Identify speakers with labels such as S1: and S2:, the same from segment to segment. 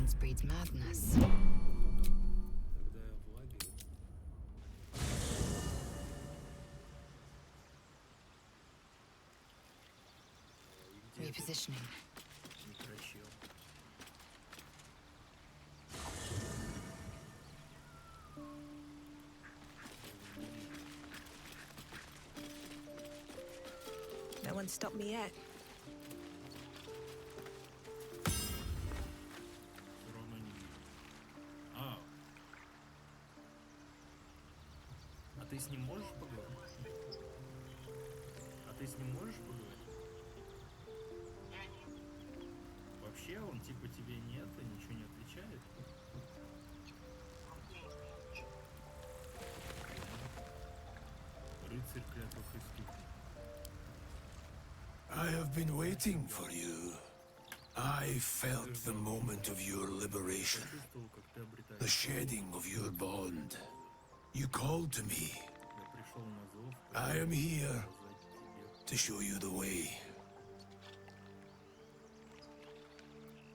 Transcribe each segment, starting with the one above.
S1: Ignorance breeds madness.
S2: Когда я в лагере. И где
S1: Repositioning.
S2: микрочел?
S3: No one stopped me yet.
S2: Все равно не вижу. А ты с ним можешь поговорить? А ты с ним можешь поговорить? Вообще он типа тебе нет и ничего не отвечает? Рыцарь-клятвопреступник.
S4: I have been waiting for you. I felt the moment of your liberation,
S2: Чувствовал, как ты обретаешь.
S4: the shedding of your bond. You called to me.
S2: Я пришел на зов,
S4: I am here
S2: показать тебе.
S4: to show you the way.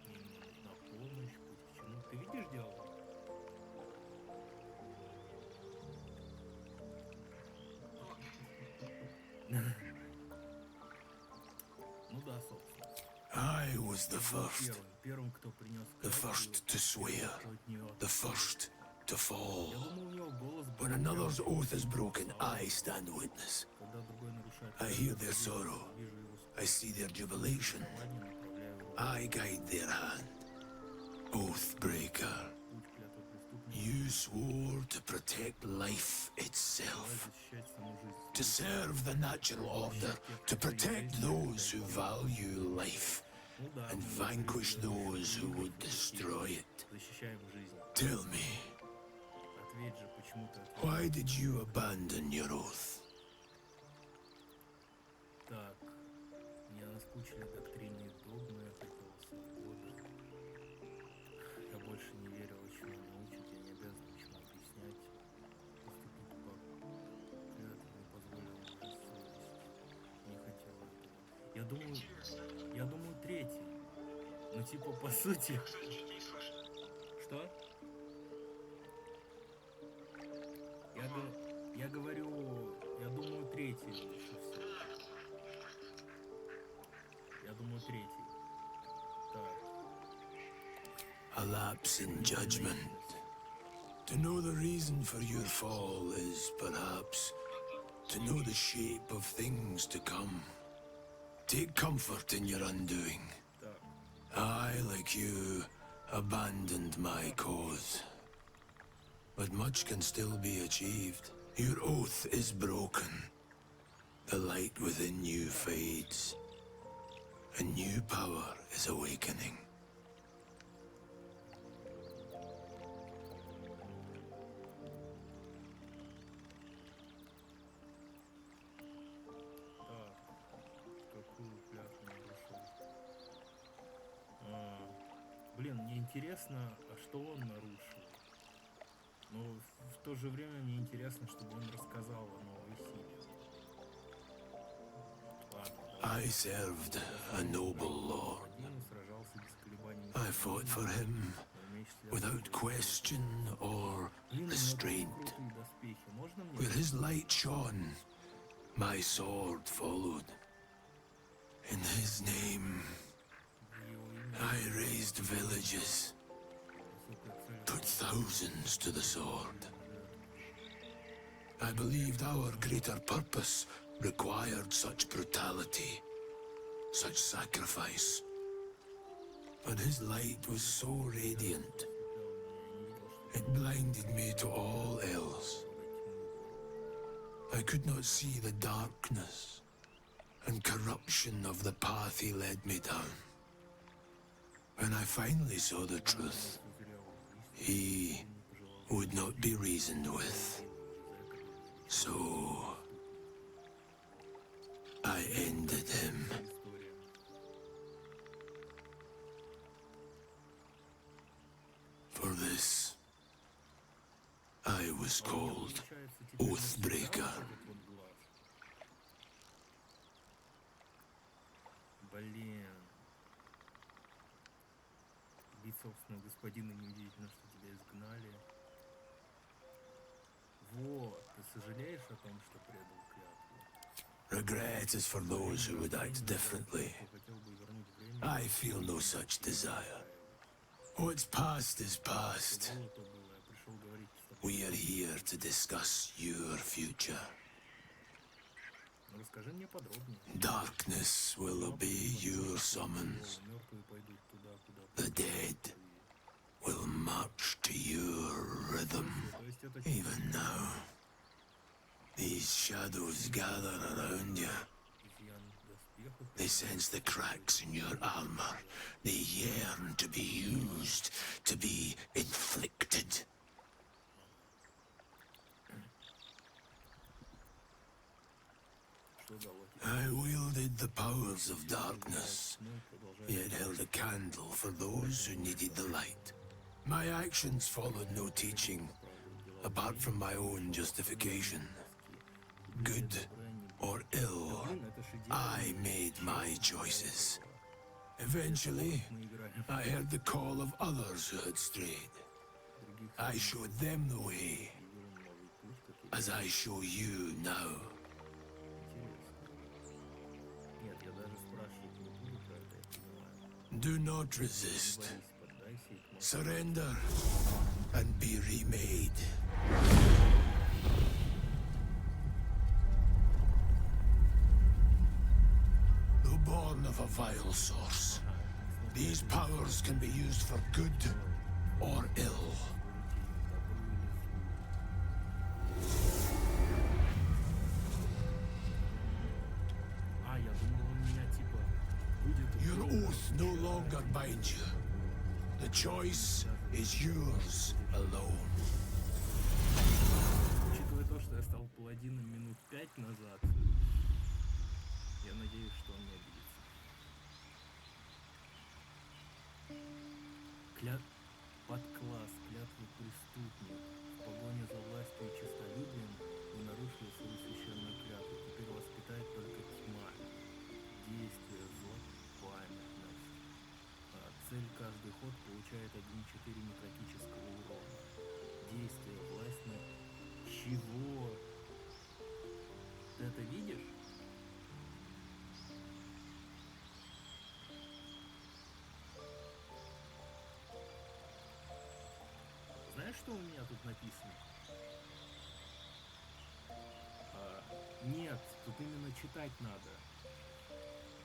S2: Мне нужна помощь, путь к чему. Ты видишь дело? Ну да, собственно.
S4: I was the first,
S2: Первым, кто принес
S4: the first to swear, the first to fall.
S2: Я думал, у него голос был.
S4: When another's oath is broken, I stand witness.
S2: Когда другой нарушает.
S4: I hear their sorrow.
S2: Вижу его
S4: I see their jubilation.
S2: склади, направляю его
S4: I guide their hand. Oathbreaker,
S2: путь клятвопреступника.
S4: you swore to protect life itself.
S2: Защищать саму жизнь.
S4: To serve the natural order, to protect those who value life,
S2: Ну да,
S4: and vanquish those who would destroy it.
S2: защищаем жизнь.
S4: Tell me,
S2: Ответь же, почему ты ответил?
S4: why did you abandon your oath?
S2: Так, мне наскучили доктрины и догмы, я хотел свободы. Я больше не верил, чему научат, я не обязан ничего объяснять. Поступить по клятве не позволила моя совесть. Не хотел этого. Я думаю, третий. Ну типа по сути. Что? Я говорю, я думаю, третий лучше всего. Я думаю, третий. Так.
S4: A lapse in judgment. To know the reason for your fall is perhaps to know the shape of things to come. Take comfort in your undoing.
S2: Так.
S4: I, like you, abandoned my cause. But much can still be achieved. Your oath is broken. The light within you fades. A new power is awakening.
S2: Так. Какую клятву нарушил? Блин, мне интересно, а что он нарушил? Но в то же время мне интересно, чтобы он рассказал о новой силе. Ладно,
S4: I served a noble lord.
S2: один сражался без колебаний.
S4: I fought for him without question or
S2: Блин, у него
S4: restraint.
S2: такие крутые доспехи. Можно мне?
S4: Where his light shone, my sword followed. In his name,
S2: В его имя
S4: I raised villages,
S2: высокая цель.
S4: put thousands to the sword. I believed our greater purpose required such brutality, such sacrifice. But his light was so radiant, it blinded me to all else. I could not see the darkness and corruption of the path he led me down. When I finally saw the truth, he would not be reasoned with. So I ended him. For this, I was called Oathbreaker.
S2: Блин. Биться собственно, господина, неудивительно, что тебя изгнали. Вот, ты сожалеешь о том, что предал клятву?
S4: Regret is for those who would act differently.
S2: Хотел бы вернуть время.
S4: I feel no such desire. What's past is past.
S2: Было то было, я пришел говорить с тобой.
S4: We are here to discuss your future.
S2: Ну, расскажи мне подробнее.
S4: Darkness will obey your summons.
S2: Мертвые пойдут туда, куда
S4: The dead will march to your rhythm.
S2: То есть это
S4: Even now, these shadows gather around you.
S2: изъян доспехов.
S4: They sense the cracks in your armor. They yearn to be used, to be inflicted.
S2: Что дало тебе?
S4: I wielded the powers of darkness, yet held a candle for those who needed the light. My actions followed no teaching, apart from my own justification. Good or ill, I made my choices. Eventually, I heard the call of others who had strayed. I showed them the way, as I show you now.
S2: Нет, я даже спрашивать не буду про это, я понимаю.
S4: Do not resist.
S2: Поддайся и к
S4: Surrender and be remade. Though born of a vile source, these powers can be used for good or ill.
S2: А, я думал, он меня типа будет...
S4: Your oath no longer binds you. The choice is yours alone.
S2: Учитывая то, что я стал паладином минут 5 назад, я надеюсь, что он не обидится. Подкласс, клятвопреступник. В погоне за властью и честолюбием вы нарушили свою священную клятву. Теперь вас питает только тьма. Действие, зло, памятность. Цель каждый ход получает 1-4 некротического урона. Действие, власть на... Чего? Ты это видишь? Знаешь, что у меня тут написано? Нет, тут именно читать надо.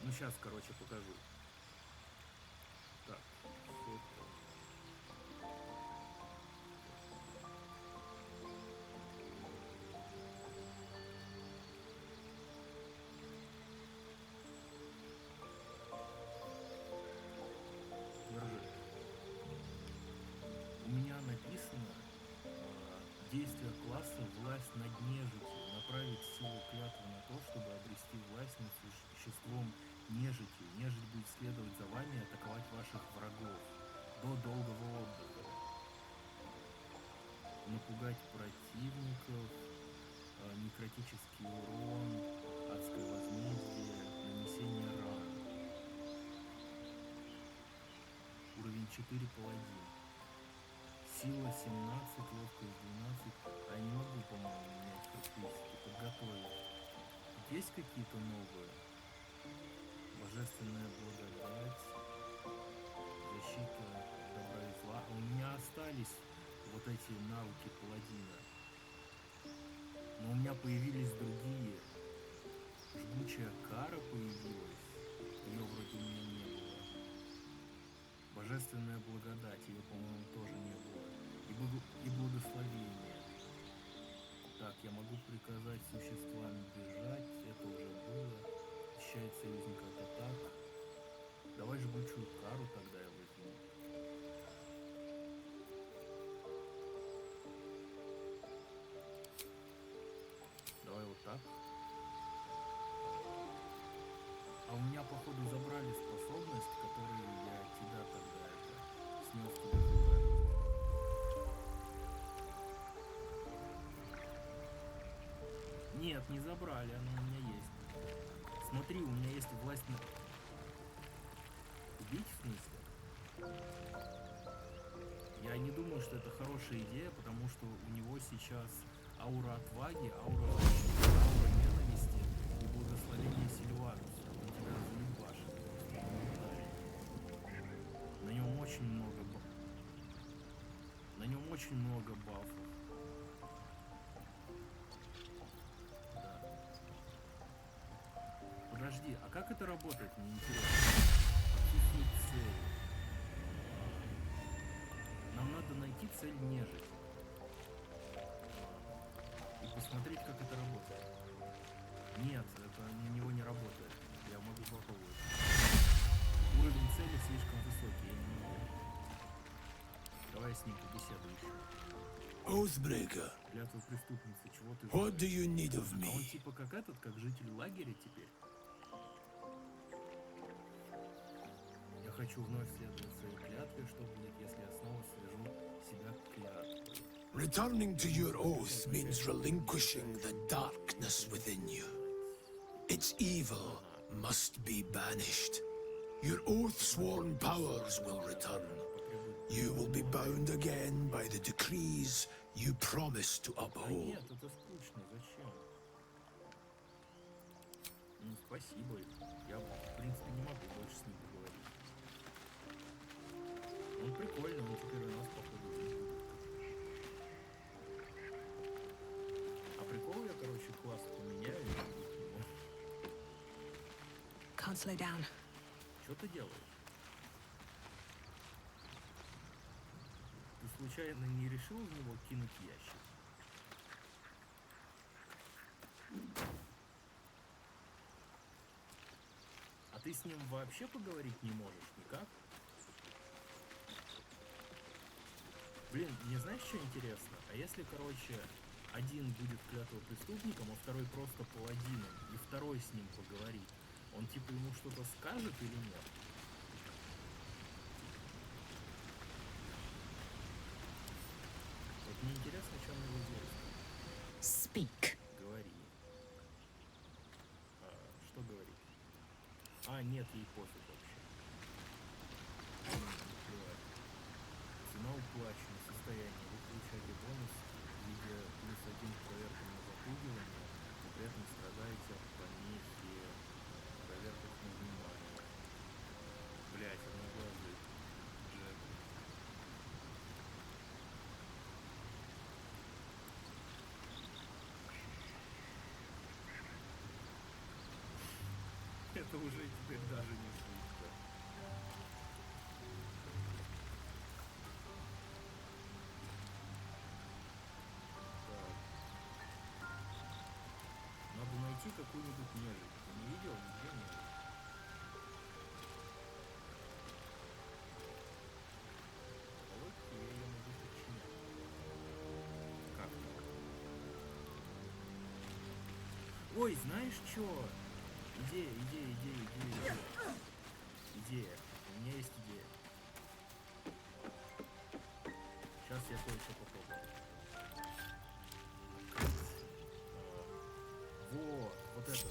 S2: Ну, сейчас, короче, покажу. Так, фото. Держи. У меня написано действие класса «Власть над нежитью». Направить силу клятвы на то, чтобы обрести власть над существом нежитью. Нежить будет следовать за вами и атаковать ваших врагов до долгого отдыха. Напугать противников, некротический урон, адское возмездие, нанесение ран. Уровень 4 паладин. Сила 17, ловкость 12. А я не могу, по-моему, менять характеристики. Подготовить. Тут есть какие-то новые? Божественная благодать. Защита добра и зла. У меня остались вот эти навыки паладина. Но у меня появились другие. Жгучая кара появилась. Ее вроде у меня не было. Божественная благодать. Ее, по-моему, тоже не было. И благословение. Так, я могу приказать существам бежать. Это уже было. Защищает союзника от атак. Давай жгучую кару тогда я возьму. Давай вот так. А у меня, походу, забрали способность, которую я тебя тогда снес тебе хп. Нет, не забрали, она у меня есть. Смотри, у меня есть власть на... Убить, в смысле? Я не думаю, что это хорошая идея, потому что у него сейчас аура отваги, аура защиты, аура ненависти и благословение Сильваруса. Он тебя разъебашит просто моментально. На нем очень много бафов. Да. Подожди, а как это работает, мне интересно? Отсутствует цель. Нам надо найти цель нежить. И посмотреть, как это работает. Нет, это на него не работает. Я могу попробовать. Уровень цели слишком высокий, я не могу. Давай с ним побеседуем еще.
S4: Oathbreaker,
S2: Клятвопреступница, чего ты
S4: what do
S2: желаешь?
S4: you need of
S2: А он
S4: me?
S2: типа как этот, как житель лагеря теперь? Я хочу вновь следовать своей клятве, что будет, если я снова свяжу себя к клятве.
S4: Returning to your oath means relinquishing the darkness within you. Its evil must be banished. Your oath-sworn powers will return. You will be bound again by the decrees you promised to
S2: Да
S4: uphold.
S2: нет, это скучно, зачем? Ну, спасибо. Я, в принципе, не могу больше с ним поговорить. Он прикольный, он теперь у нас, походу, жить будет. А прикол я, короче, класс поменяю и пойду к нему.
S3: Can't slow down.
S2: Что ты делаешь? Ты случайно не решил в него кинуть ящик? А ты с ним вообще поговорить не можешь никак? Блин, мне знаешь, что интересно? А если, короче, один будет клятвопреступником, а второй просто паладином, и второй с ним поговорит, он типа ему что-то скажет или нет? Вот мне интересно, что он его делает.
S3: Speak.
S2: Говори. Что говорить? А, нет, ей пофиг вообще. Плевать. Цена уплачена, состояние. Вы получаете бонус в виде +1 к проверкам на запугивание, но при этом страдаете от помехи проверках на внимание. Блять, одноглазый Джек. Это уже теперь даже не шутка. Так. Надо найти какую-нибудь нежить. Ты не видел? Нигде нет. Окей, я могу подчинять. Как так? Ой, знаешь что? Идея. Идея. У меня есть идея. Сейчас я кое-что попробую. Вот это.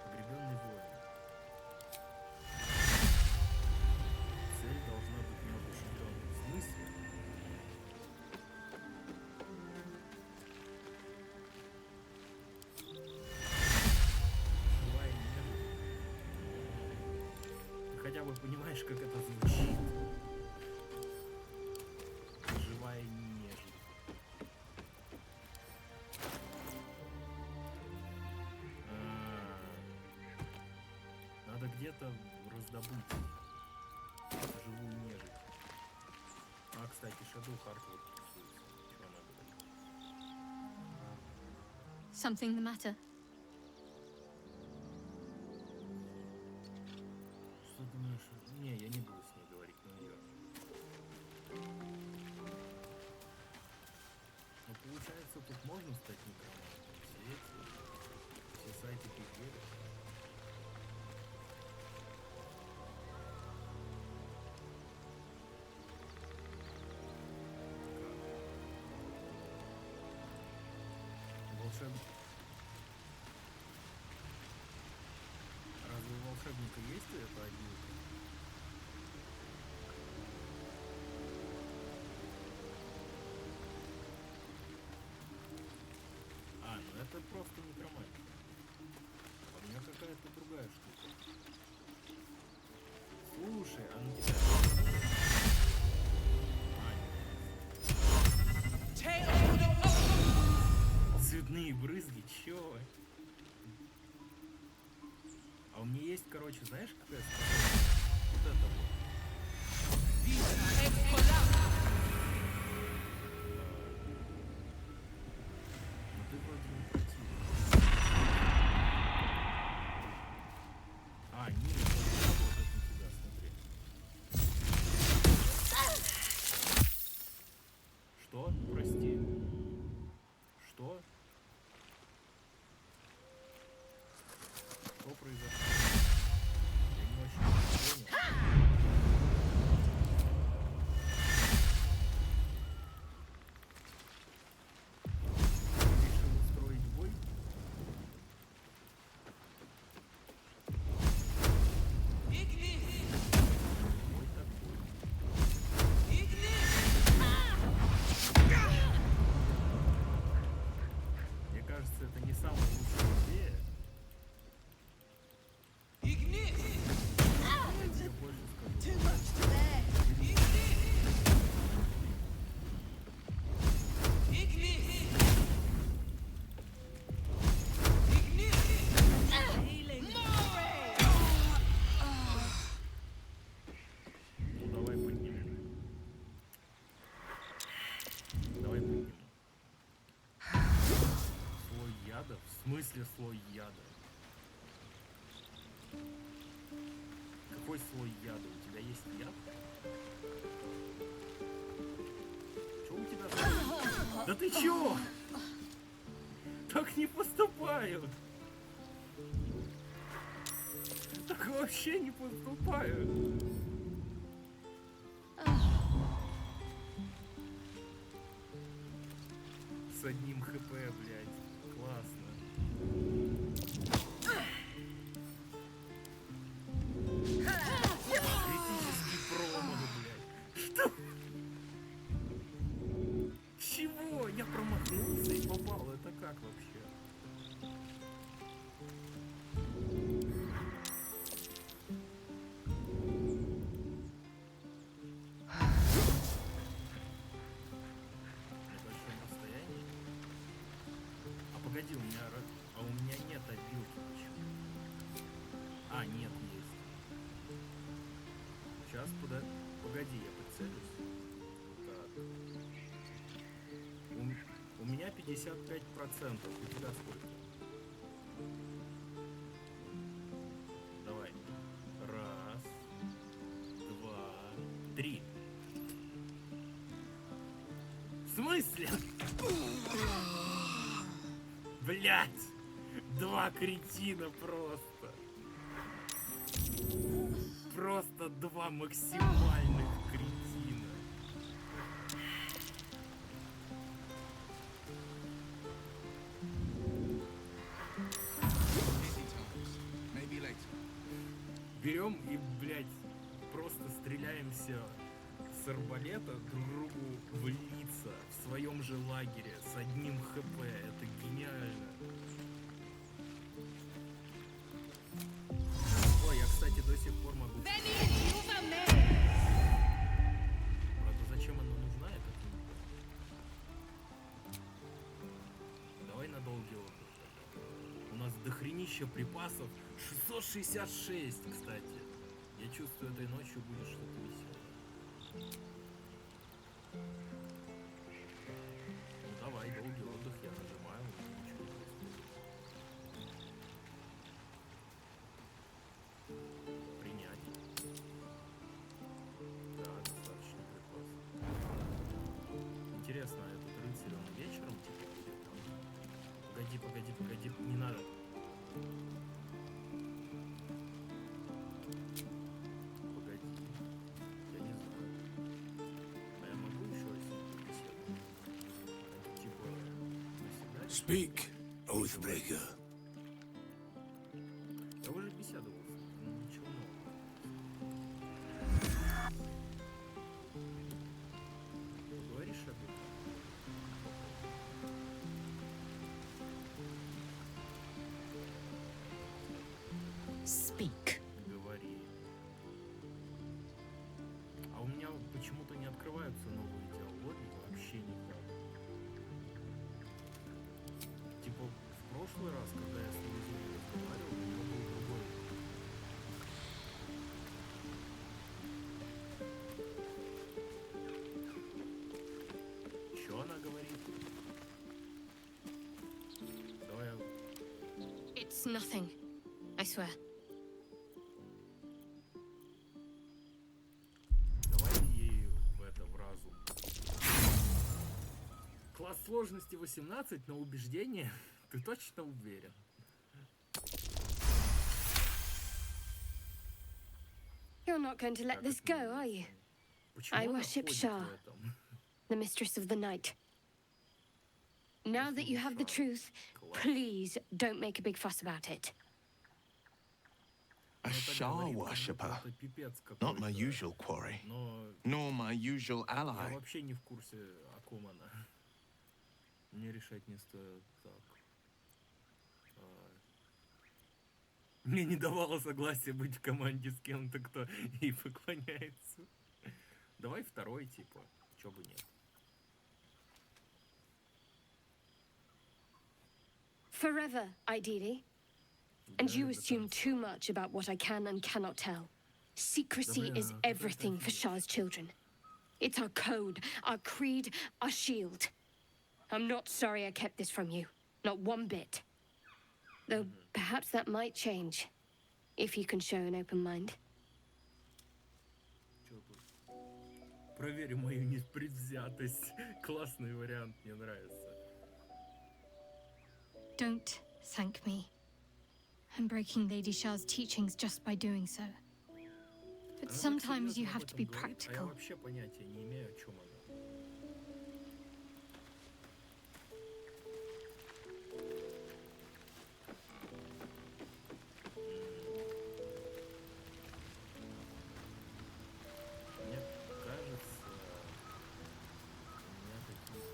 S2: Погребенный воин. Цель должна быть неодушевленной. В смысле? Живая нежить. Ты хотя бы понимаешь, как это звучит? Живая нежить. Надо где-то раздобыть живую нежить. А, кстати, Shadow Heart вот рисуется. Чего она говорит?
S1: Something the matter?
S2: Что думаешь? Не, я не буду с ней говорить, но ее. Ну, получается, тут можно стать некромантом. Все сайты пиздели. Волшебник. Разве у волшебника есть эта обилка? другая штука. Слушай, а на тебя... Цветные брызги, чё? А у меня есть, короче, знаешь, какая способность? Вот это вот. Ну ты вроде не противный. А, нет, это работает на тебя, смотри. Что? Прости. Что? Что произошло? Я не очень понял. Решил устроить бой? Бой такой. Мне кажется, это не самая лучшая идея. Я тебе больше скажу. Ну давай поднимем. Давай поднимем. Слой яда? В смысле слой яда? Какой слой яда? У тебя есть яд? Чё у тебя за... Да ты чё? Так не поступают! Так вообще не поступают! С одним хп, блядь. Классно. Критический промах, блядь. Что? Чего? Я промахнулся и попал. Это как вообще? На большом расстоянии? А погоди, у меня нет обилки почему? А, нет, есть. Сейчас, погоди, я прицелюсь. Так. У меня 55%. У тебя сколько? Давай. Раз, два, три. В смысле? Блять! Два кретина просто. Просто два максимальных кретина. Берем и, блядь, просто стреляемся с арбалета друг другу в лица в своем же лагере с одним хп. Это гениально. Ой, я, кстати, до сих пор могу... Правда, зачем она нужна, я так не понимаю. Давай на долгий отдых. У нас дохренища припасов. 666, кстати. Я чувствую, этой ночью будет что-то веселое. Ну давай, долгий отдых, я нажимаю. Ничего не происходит. Принять. Да, достаточно припас. Интересно, а этот рыцарь, он вечером типа будет там? Погоди, не надо. Погоди, я не знаю. А я могу еще раз беседовать? Это типа навсегда?
S4: Speak, Oathbreaker.
S2: Я уже беседовал с ним, ничего нового. Поговоришь об этом? меня почему-то не открываются новые диалоги вообще никак. Типа в прошлый раз, когда я с Лизой разговаривал, у него был другой. Что она говорит? Давай я...
S3: It's nothing. I swear.
S2: Давай ей в разум. Класс сложности 18, но убеждение. Ты точно уверен?
S3: You're not going to let this go, are you?
S2: Почему
S3: I
S2: она
S3: worship
S2: ходит
S3: Shah,
S2: в этом?
S3: the mistress of the night. Now that you have the truth, please don't make a big fuss about it.
S1: A Shah worshipper.
S2: Это пипец
S1: Not my
S2: какой-то.
S1: usual quarry,
S2: Но
S1: nor my usual
S2: я
S1: ally.
S2: вообще не в курсе, о ком она. Мне решать не стоит. Так. Мне не давало согласия быть в команде с кем-то, кто ей поклоняется. Давай второй, типа. Чё бы нет.
S3: Forever, ideally. And you assume too much about what I can and cannot tell. Secrecy is everything for Shah's children. It's our code, our creed, our shield. I'm not sorry I kept this from you. Not one bit. Though perhaps that might change. If you can show an open mind.
S2: Чё тут? Проверим мою непредвзятость. Классный вариант, мне нравится.
S5: Don't thank me. I'm breaking Lady Shah's teachings just by doing so. But
S2: Она так
S5: sometimes you
S2: серьезно
S5: have
S2: об
S5: to be
S2: этом говорит, а я
S5: practical.
S2: вообще понятия не имею, о чем она. Мне кажется, у меня какие-то...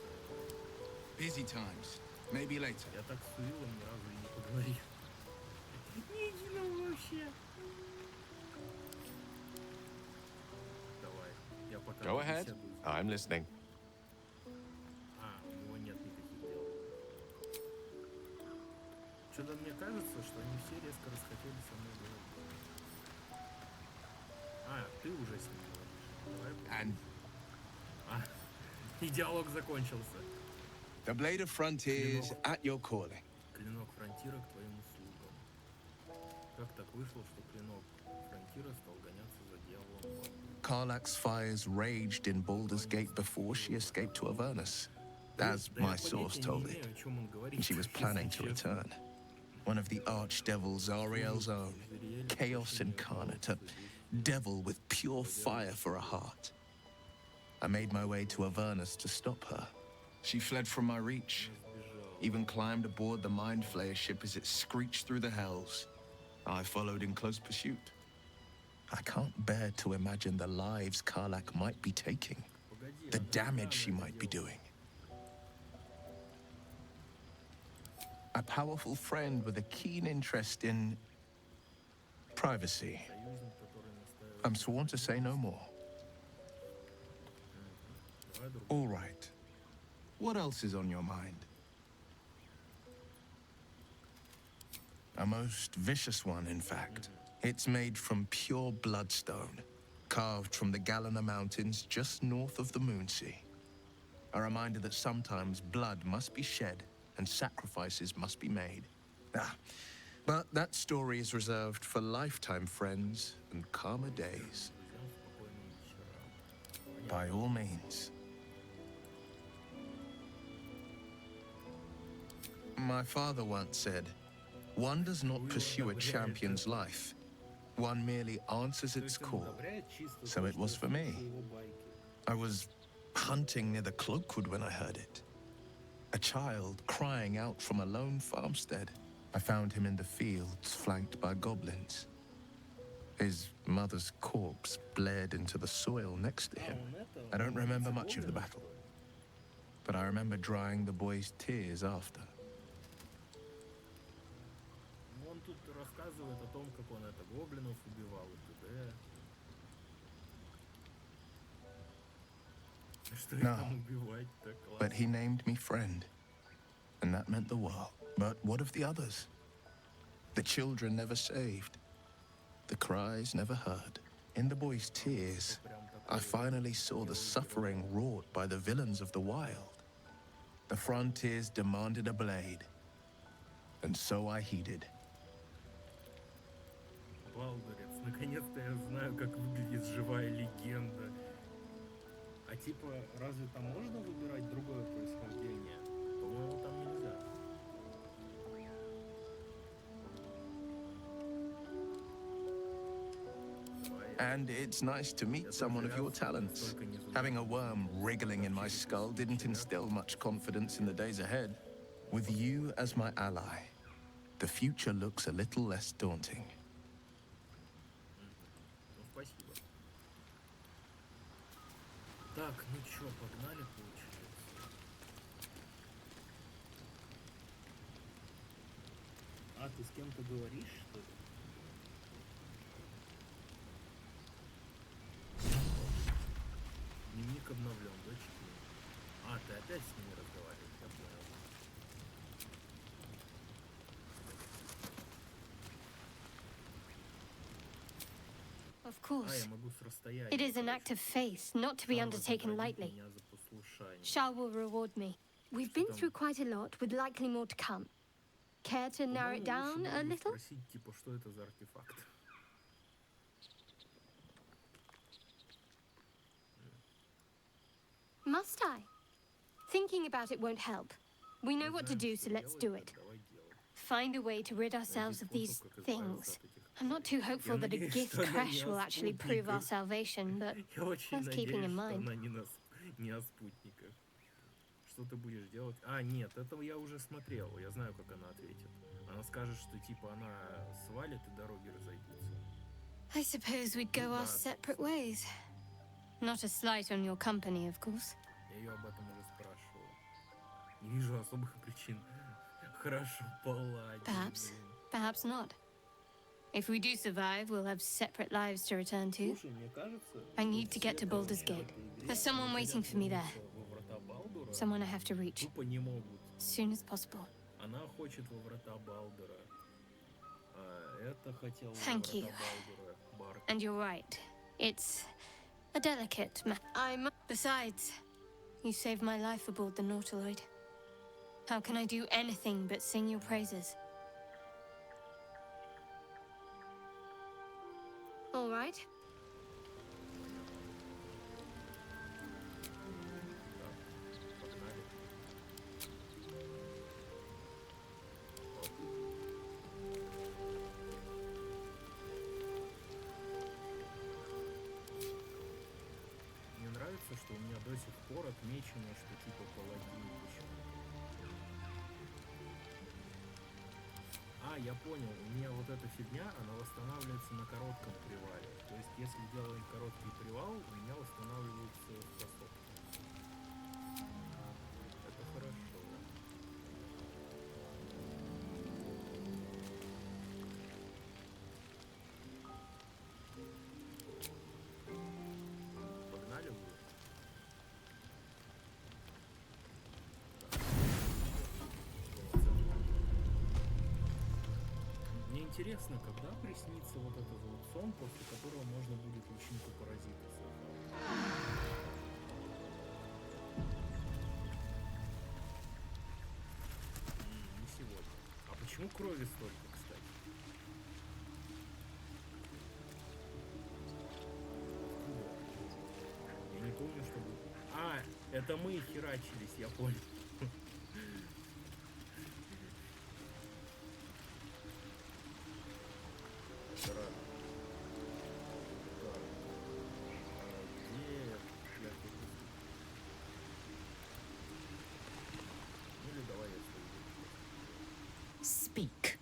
S1: Busy times. Maybe later.
S2: Я так с Уиллом ни разу и не поговорил. Ни единого вообще. Давай, я пока
S6: Go ahead.
S2: побеседую с ним.
S6: I'm listening.
S2: У него нет никаких дел. Что-то мне кажется, что они все резко расхотели со мной говорить. Ты уже с ним говоришь. Давай.
S1: And
S2: И диалог закончился.
S1: the blade of frontiers at your calling.
S2: Клинок фронтира к твоим услугам. Как так вышло, что клинок фронтира стал гоняться за дьяволом?
S1: Karlach's fires raged in Baldur's Gate before she escaped to Avernus, as
S2: Да я
S1: my source
S2: понятия
S1: told
S2: не
S1: it.
S2: имею, о чем он говорит,
S1: And she was
S2: если
S1: planning to
S2: честно.
S1: return. One of the archdevils Ariel's own, chaos incarnate, a devil with pure fire for a heart. I made my way to Avernus to stop her. She fled from my reach, even climbed aboard the Mind Flayer ship as it screeched through the hells. I followed in close pursuit. I can't bear to imagine the lives Karlach might be taking,
S2: Погоди,
S1: the
S2: она
S1: damage she
S2: недавно
S1: might be
S2: делала.
S1: doing. A powerful friend with a keen interest in privacy.
S2: Союзник, который настаивает.
S1: I'm sworn to say no more.
S2: Давай другой.
S1: All right. What else is on your mind? A most vicious one, in fact. It's made from pure bloodstone, carved from the Galena Mountains just north of the Moonsea. A reminder that sometimes blood must be shed and sacrifices must be made. But that story is reserved for lifetime friends and calmer days.
S2: Друзьям спокойной вечера.
S1: By all means. My father once said, one does not pursue a champion's life. One merely answers
S2: То
S1: its
S2: есть он
S1: call.
S2: одобряет чисто
S1: So
S2: то,
S1: it
S2: что
S1: was for me.
S2: слушал его байки.
S1: I was hunting near the Cloakwood when I heard it. A child crying out from a lone farmstead. I found him in the fields, flanked by goblins. His mother's corpse blared into the soil next to him. I don't remember much of the battle, but I remember drying the boy's tears after.
S2: Он тут рассказывает о том, как он гоблинов убивал и т.д. стоит
S1: No.
S2: там убивать-то,
S1: But
S2: класс.
S1: he named me friend, and that meant the world. But what of the others? The children never saved, the cries never heard. In the boy's tears, I finally saw the suffering wrought by the villains of the wild. The frontiers demanded a blade, and so I heeded.
S2: Балдырец, наконец-то я знаю, как выглядит живая легенда. А типа, разве там можно выбирать другое происхождение? По-моему, там нельзя.
S1: And it's nice to meet someone of your talents. Having a worm wriggling in my skull didn't instill much confidence in the days ahead. With you as my ally, the future looks a little less daunting.
S2: Ну, спасибо. Так, ну чё, погнали, получается. А, ты с кем-то говоришь, что ли? Дневник обновлен, дочь. А, ты опять с ними разговариваешь, я понял.
S5: Of
S2: А,
S5: course.
S2: я могу с расстояния.
S5: It is an act of faith, not to be
S2: Там
S5: undertaken
S2: вознаградить
S5: lightly.
S2: меня за послушание.
S5: Shal will reward me. We've been through quite a lot, with likely more to come. Care to narrow it
S2: По-моему,
S5: down
S2: лучше
S5: a
S2: было бы
S5: little?
S2: спросить, типа, что это за артефакт.
S5: Must I? Thinking about it won't help. We know
S2: Не
S5: what to
S2: знаем,
S5: do,
S2: что
S5: so let's
S2: делать,
S5: do
S2: так
S5: it.
S2: давай делать.
S5: Find a way to rid ourselves of these things. I'm not too hopeful that a
S2: надеюсь,
S5: gift
S2: что она
S5: crash
S2: не
S5: will
S2: о
S5: actually prove our
S2: спутниках.
S5: salvation, but
S2: Я очень
S5: worth keeping
S2: надеюсь,
S5: in
S2: что
S5: mind.
S2: она не о спутниках. Что ты будешь делать? А, нет, этого я уже смотрел. Я знаю, как она ответит. Она скажет, что типа она свалит и дороги разойдутся.
S5: I suppose we'd go our separate ways. Not a slight on your company, of course.
S2: Я ее об этом уже спрашивал. Не вижу особых причин. Хорошо, поладим.
S5: Perhaps,
S2: блин.
S5: perhaps not. If we do survive, we'll have separate lives to return to.
S2: Слушай, мне кажется,
S5: I
S2: что
S5: need to get to
S2: все,
S5: Baldur's
S2: короче, в
S5: Gate.
S2: этой игре,
S5: There's someone
S2: они
S5: waiting
S2: хотят
S5: for me there.
S2: вернуться во врата Балдура,
S5: Someone I have to reach.
S2: тупо не могут.
S5: As soon as possible.
S2: Она хочет во врата Балдура. А это хотел во
S5: Thank
S2: врата
S5: you.
S2: Балдура Барт.
S5: And you're right. It's a delicate matter. Besides, you saved my life aboard the Nautiloid. How can I do anything but sing your praises? All right.
S2: Погнали. Мне нравится, что у меня до сих пор отмечено, что типа паладин почему. А, я понял, у меня вот эта фигня, она восстанавливается на коротком привале. То есть, если делаем короткий привал, у меня восстанавливаются способности. Это хорошо. Погнали вы. Мне интересно, когда приснится вот этот вот сон, после которого можно будет личинку паразита создать. Не сегодня. А почему крови столько, кстати? Откуда? Я не помню, чтобы... А, это мы херачились, я понял. Рад. Так. Где клятвопреступник? Ну или давай я свою.
S5: Speak.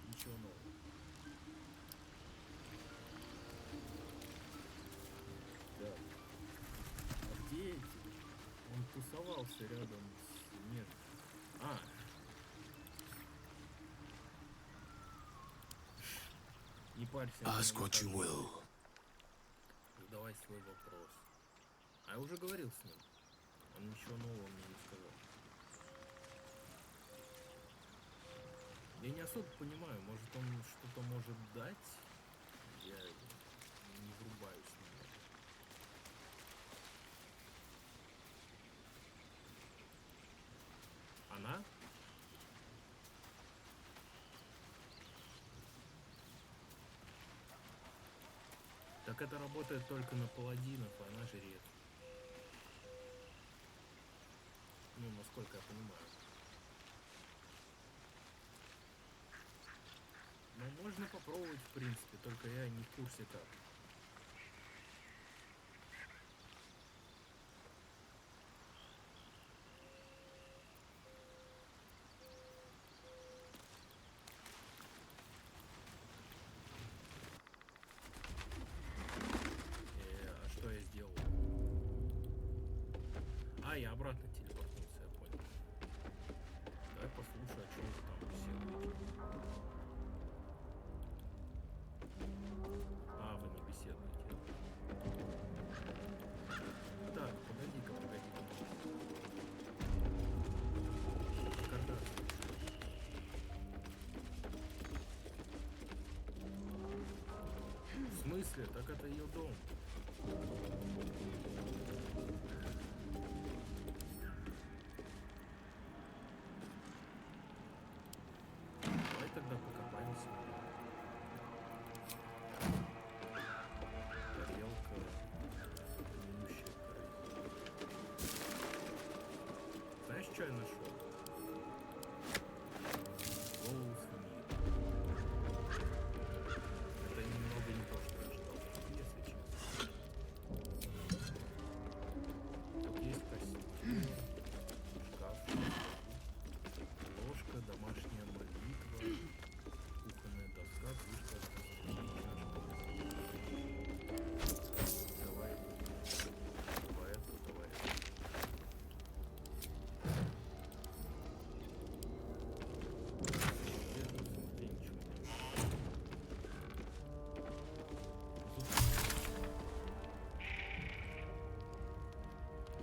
S2: Ничего нового. Так. А где эти? Он тусовался рядом с... Нет. А. Не парься.
S4: Ask what you will.
S2: задавать свой вопрос. А я уже говорил с ним. Он ничего нового мне не сказал. Я не особо понимаю, может он что-то может дать? Я не врубаюсь немного. Она? Так это работает только на паладинов, а она жрец. Ну, насколько я понимаю. Но можно попробовать, в принципе, только я не в курсе как. А что я сделал? А, я обратно телепортнулся, я понял. Давай послушаю, о чем вы там беседуете. А, вы не беседуете. Так, погоди-ка. Когда? В смысле? Так это ее дом. Давай тогда покопаемся. Тарелка. Минущая корысть. Знаешь, что я нашел? Голову свиньи. Это немного не то, что я ожидал, если честно. Тут есть костюм, шкаф, ложка, домашняя молитва, кухонная доска, кружка, чашка. Давай это.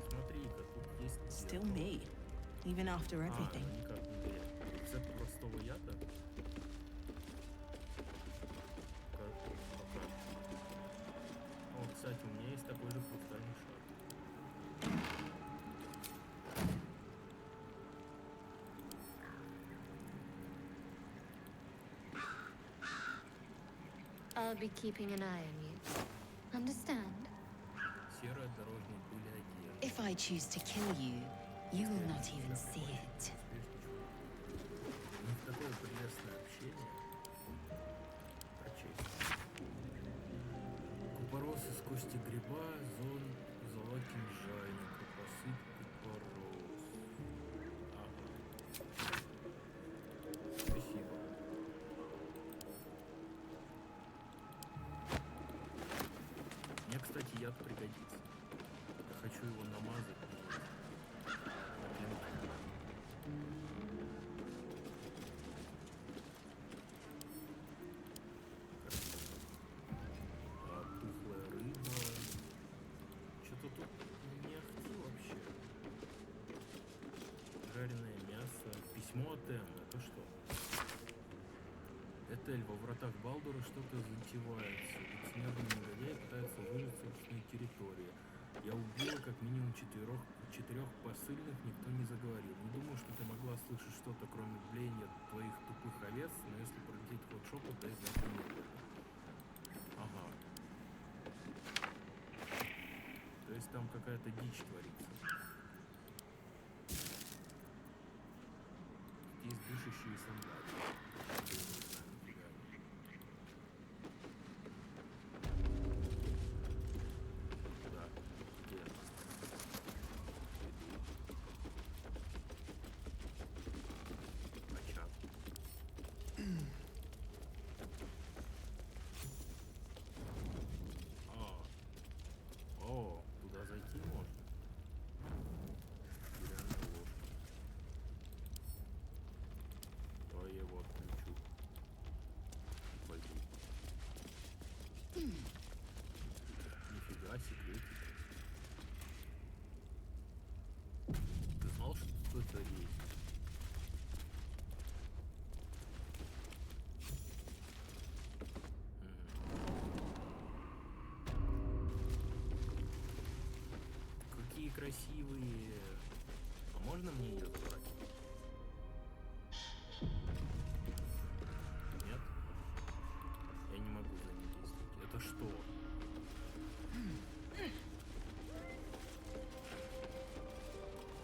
S2: Смотри-ка, тут есть
S6: Still me, even after everything.
S2: никак не верю. Рецепт простого яда? Пока. О, кстати, у меня есть такой же хрустальный шар.
S5: I'll be keeping an eye on you. Understand?
S2: Серая дорожная пыля одежды.
S6: If I choose to kill you, you will not even see it.
S2: У них такое прелестное общение. Прочесть. Купорос из кости гриба, зола кинжальника, посыпь купорос. Ага. Спасибо. Мне, кстати, яд пригодится. Я хочу его намазать. Тухлая рыба. Что-то тут не ахти вообще. Жареное мясо. Письмо от М. Это что? Этель, во вратах Балдура что-то затевается. Бессмертный негодяй пытается выжить собственной территории. Я убила как минимум четырех посыльных, никто не заговорил. Не думаю, что ты могла слышать что-то, кроме блеяния твоих тупых овец, но если пролететь ход шепот, дай знать немедленно. Ага. То есть там какая-то дичь творится. Есть дышащие солдаты. О, туда зайти можно. Деревянная ложка. Твои вот красивые. А можно мне ее забрать? Нет? Я не могу за ней действовать. Это что?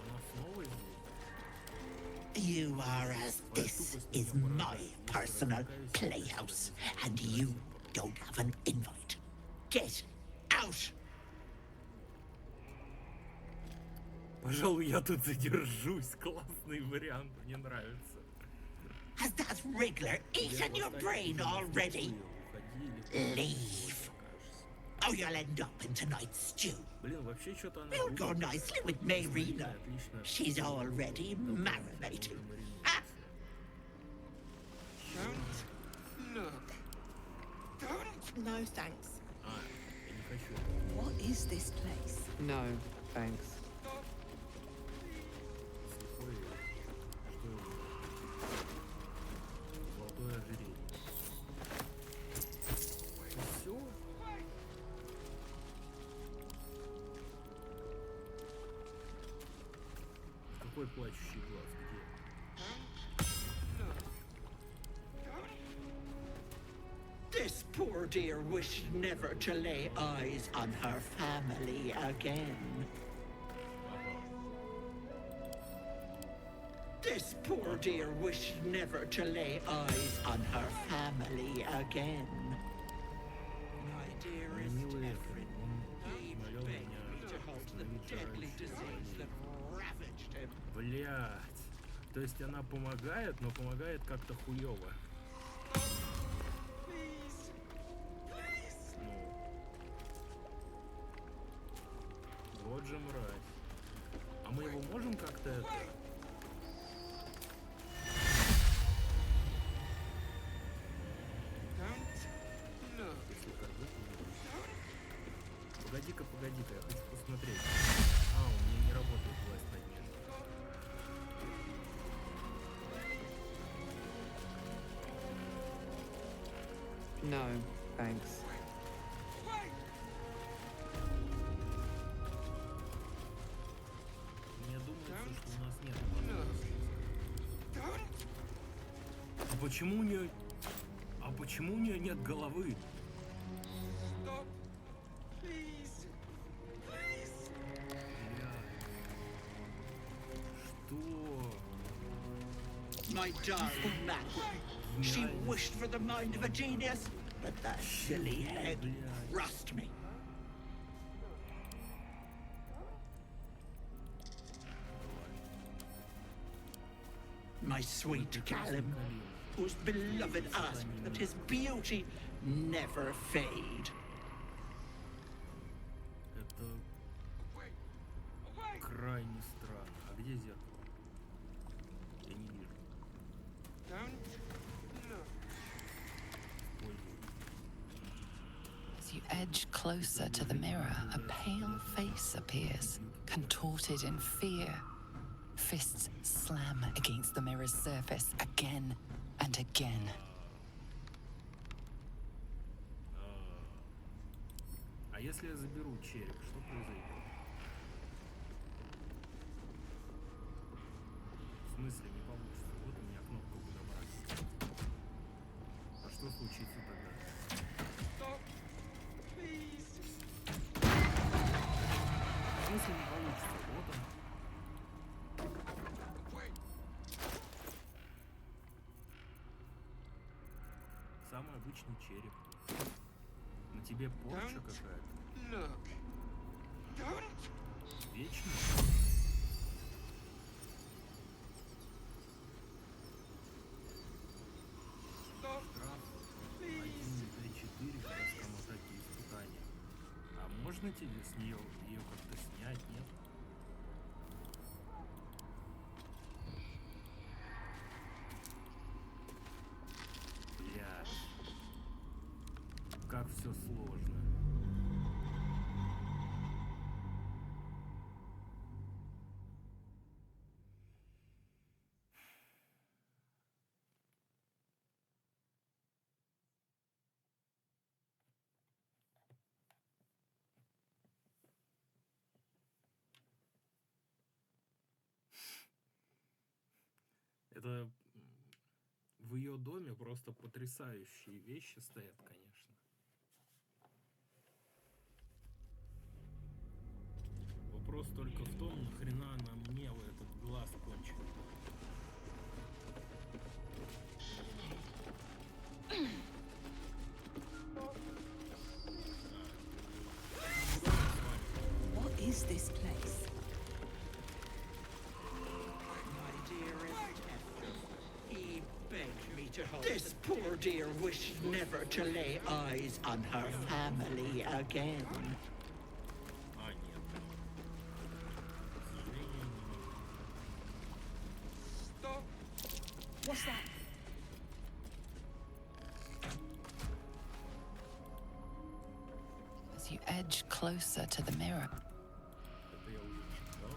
S2: Она снова здесь?
S7: You are as this is my personal playhouse, and you don't have an invite. Get out!
S2: Пожалуй, я тут задержусь. Классный вариант, мне нравится.
S7: Has that wriggler eaten your brain already? Leave, or you'll end up in tonight's stew.
S2: Блин, вообще что-то она...
S7: You'll go nicely with Marina. She's already marinating. Ah!
S8: Don't look. Don't. No, thanks.
S2: А, я не хочу.
S6: What is this place?
S9: No, thanks.
S2: Слепой. Что это? Золотое ожерелье. Все? Какой плачущий глаз? Где?
S7: This poor dear wished never to lay eyes on her family again. This poor dear wished never to lay eyes on her family again. My dearest Ephraim, he begged me to halt the deadly disease that ravaged him.
S2: Блять. То есть она помогает, но помогает как-то хуёво. Ну. Вот же мразь. А мы его можем как-то это... Если кормить не будешь. Погоди-ка, я хочу посмотреть. А, у меня не работает власть над ним.
S9: No, thanks.
S2: Мне думается, что у нас нет возможности. А почему у нее... А почему у нее нет головы? Что?
S7: My darling man. She wished for the mind of a genius, but that silly head crushed me. My sweet Callum, whose beloved asked that his beauty never fade.
S2: Это крайне странно. А где зеркало? Я не вижу.
S6: As you edge closer to the mirror, a pale face appears, contorted in fear. Fists slam against the mirror's surface again and again.
S2: А если я заберу череп, что произойдет? В смысле не получится? Вот у меня кнопка подобрать. А что случится тогда? В смысле не получится? Вот он. Самый обычный череп. На тебе порча какая-то. Вечно. Штраф 1.4 к раскому атаке испытания. А можно тебе с нее ее как-то снять, нет? Блядь. Как все сложно. Это в ее доме просто потрясающие вещи стоят, конечно. Вопрос только в том, нахрена она мне в этот глаз кончила.
S10: What is this place?
S7: My dearest Hector, he begged me to hold this poor dear wished never to lay eyes on her family again.
S2: А, нет. К сожалению, не могу.
S10: What's that?
S6: As you edge closer to the mirror,
S2: Это я уже читал.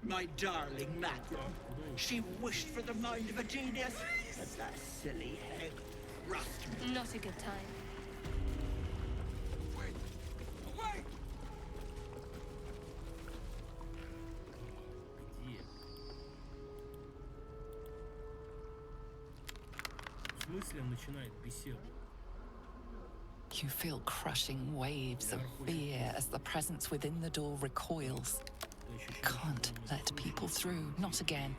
S7: My darling Mackerel, she wished for the mind of a genius, but that silly head rust me.
S5: Not a good time.
S2: Где? В смысле начинает беседу?
S6: you feel crushing waves of fear as the presence within the door recoils. Can't let people through, not again.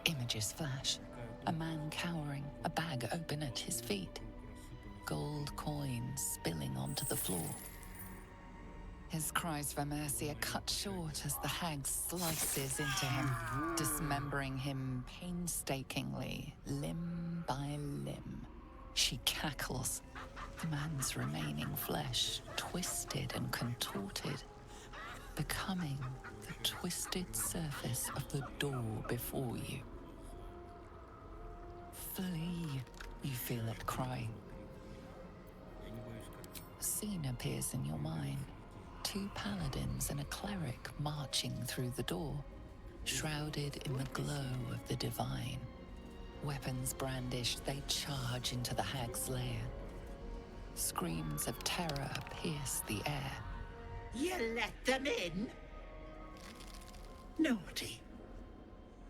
S6: Images flash. A man cowering, a bag open at his feet. Gold coins spilling onto the floor. His cries for mercy are cut short as the hag slices into him, dismembering him painstakingly, limb by limb. She cackles, the man's remaining flesh twisted and contorted, becoming the twisted surface of the door before you. Flee, you feel it crying. A scene appears in your mind. Two paladins and a cleric marching through the door, shrouded in the glow of the divine. Weapons brandished, they charge into the hag's lair. Screams of terror pierce the air.
S7: You let them in? Naughty.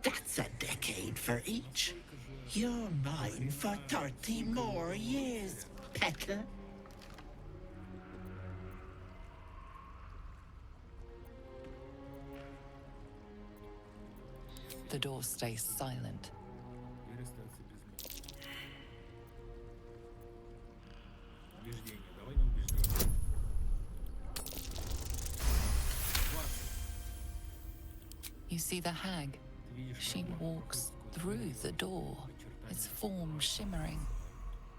S7: That's a decade for each. You're mine for 30 more years, peddler.
S6: The door stays silent.
S2: Дверь остается без звука. Убеждение. Давай на убеждение. 20.
S6: You see the hag.
S2: Ты видишь,
S6: She
S2: как
S6: walks through the door, its form shimmering.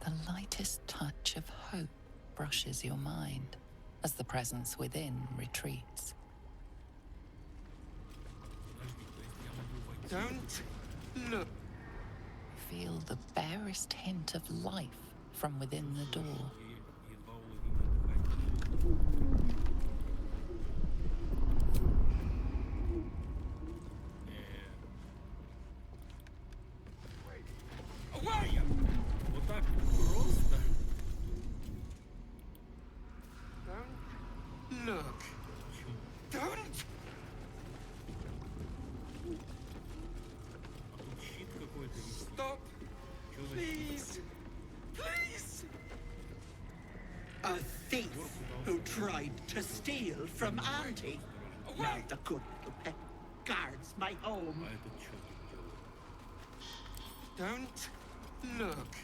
S6: The lightest touch of hope brushes your mind as the presence within retreats.
S2: Don't look.
S6: Feel the barest hint of life from within the door.
S2: Вот так просто.
S11: Don't look. Don't.
S2: Щит какой-то висит.
S11: Stop.
S2: Чё за щит?
S11: Please. Please.
S7: A thief who tried to steal from Auntie. Now the good little pet guards my home.
S2: А этот чё тут делает?
S11: Don't look.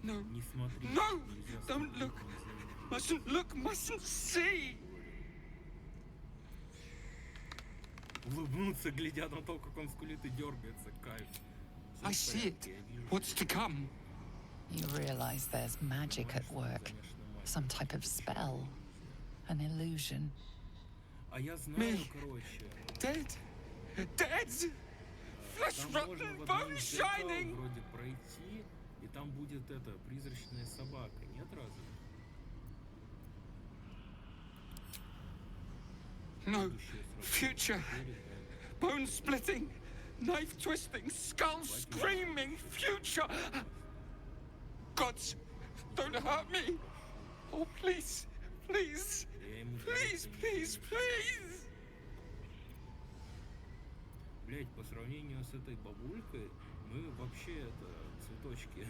S11: No.
S2: Не смотри.
S11: No.
S2: Нельзя
S11: Don't
S2: смотреть,
S11: look.
S2: нельзя.
S11: Mustn't look. Mustn't see.
S2: Улыбнуться, глядя на то, как он скулит и дергается. Кайф.
S11: I see it. What's to come?
S6: You realize there's magic at work, some type of spell, an illusion.
S2: А я знаю,
S11: Me.
S2: короче.
S11: Dead. Dead. Flesh
S2: Там можно
S11: rotten,
S2: в одно
S11: bone
S2: из зеркал
S11: shining.
S2: вроде пройти, и там будет эта призрачная собака. Нет разве?
S11: No.
S2: Будущее сразу
S11: Future.
S2: перед,
S11: Bone splitting. knife-twisting, skull-screaming future. Gods, don't hurt me. Oh, please, please, please, please, please.
S2: Блять, по сравнению с этой бабулькой, мы вообще это цветочки.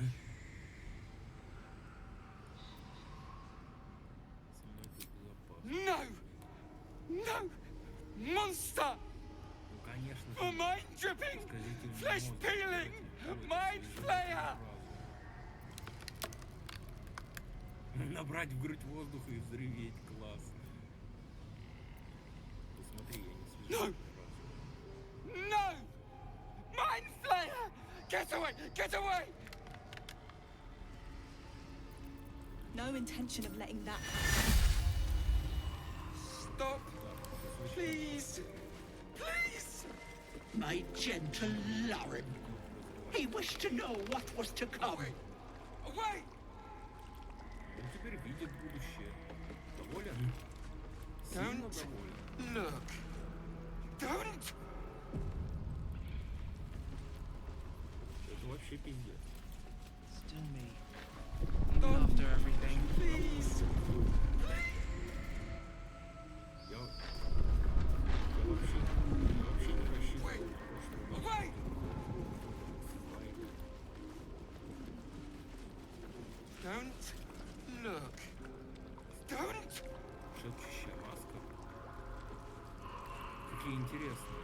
S2: Со мной тут безопасно.
S11: No! No! Monster!
S2: Ну, конечно же.
S11: A mind-dripping, flesh-peeling, mind-flayer!
S2: Набрать в грудь воздуха и взрыветь. Класс. Посмотри, я не слышу.
S11: No! No! Mind-flayer! Get away! Get away!
S10: No intention of letting that happen.
S11: Stop! Please! Please!
S7: My gentle Lauren. He wished to know what was to come.
S11: Away!
S2: Он теперь видит будущее. Доволен? Сильно доволен.
S11: Look! Don't!
S2: Это вообще пиздец.
S12: Still me. After everything.
S11: Please!
S2: Я вообще не рассчитывал на то, что...
S11: Away! Don't look. Don't!
S2: Шепчущая маска. Какие интересные.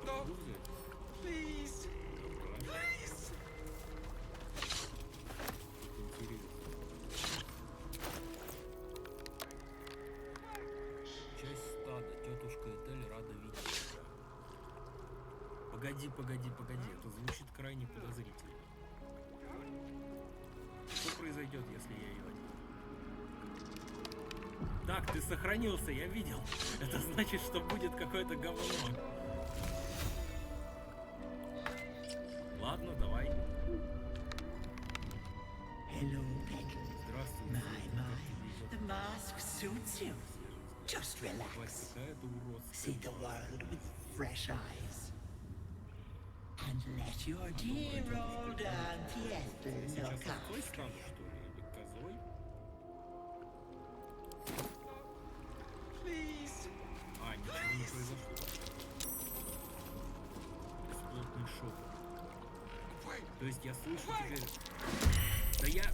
S11: Stop!
S2: Могу взять?
S11: Please! Please!
S2: Интересно. Часть стада. Тетушка Этель рада видеть тебя. Погоди, погоди, погоди. Это звучит крайне подозрительно. Что произойдет, если я ее одену? Так, ты сохранился, я видел. Это значит, что будет какое-то говно. Ладно, давай.
S7: Hello, Petal.
S2: Здравствуй.
S7: My, the mask suits you. Just relax.
S2: Какая-то уродская.
S7: See the world with fresh eyes. And let your dear old Auntie Ethel
S2: Сейчас
S7: look
S2: овцой
S7: after
S2: стану,
S7: you.
S2: что ли? Или козой?
S11: Please!
S2: А, ничего не произошло. Бесплотный шепот. То есть я слышу теперь... Да я...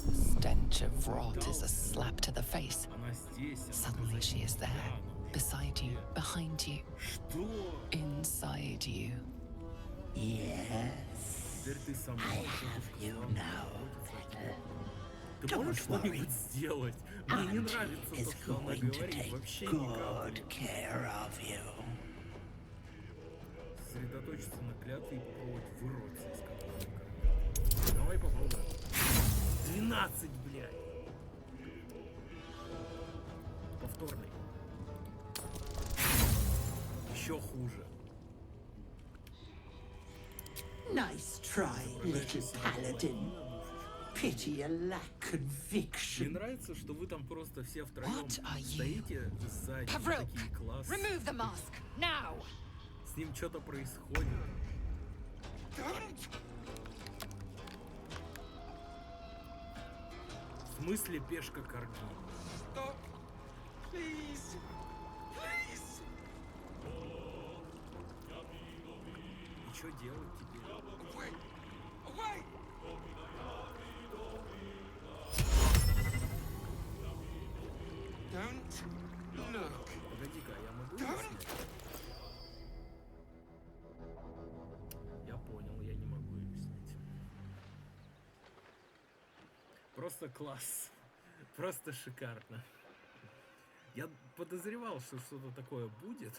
S6: Stench of rot is a slap to the face.
S2: Она здесь. Она
S6: Suddenly she is there,
S2: Да, она уже
S6: beside you,
S2: где?
S6: behind you,
S2: Что?
S6: inside you.
S7: Yes,
S2: Теперь ты со
S7: I
S2: мной.
S7: have you now, Petal.
S2: Ты
S7: Don't
S2: можешь
S7: worry.
S2: что-нибудь сделать? Мне не
S7: Auntie
S2: нравится
S7: is
S2: то, что она
S7: going to
S2: говорит.
S7: take
S2: Вообще ни
S7: good
S2: капли.
S7: care of you.
S2: Сосредоточиться на клятве и попробовать вырваться из какого-то. Давай попробуем. 12, блядь. Повторный. Еще хуже.
S7: Nice try, little paladin. Pity you lack
S2: Мне
S7: conviction.
S2: нравится, что вы там просто все втроем
S6: What are you?
S2: стоите сзади,
S13: Pavrok,
S2: такие классы.
S13: remove the mask, now!
S2: С ним что-то происходит.
S11: Don't!
S2: В смысле пешка корги?
S11: Stop! Please! Please!
S2: И что делать теперь?
S11: Away! Away! Don't look.
S2: Погоди-ка, я могу это
S11: Don't!
S2: снять? Я понял, я не могу ее снять. Просто класс. Просто шикарно. Я подозревал, что что-то такое будет.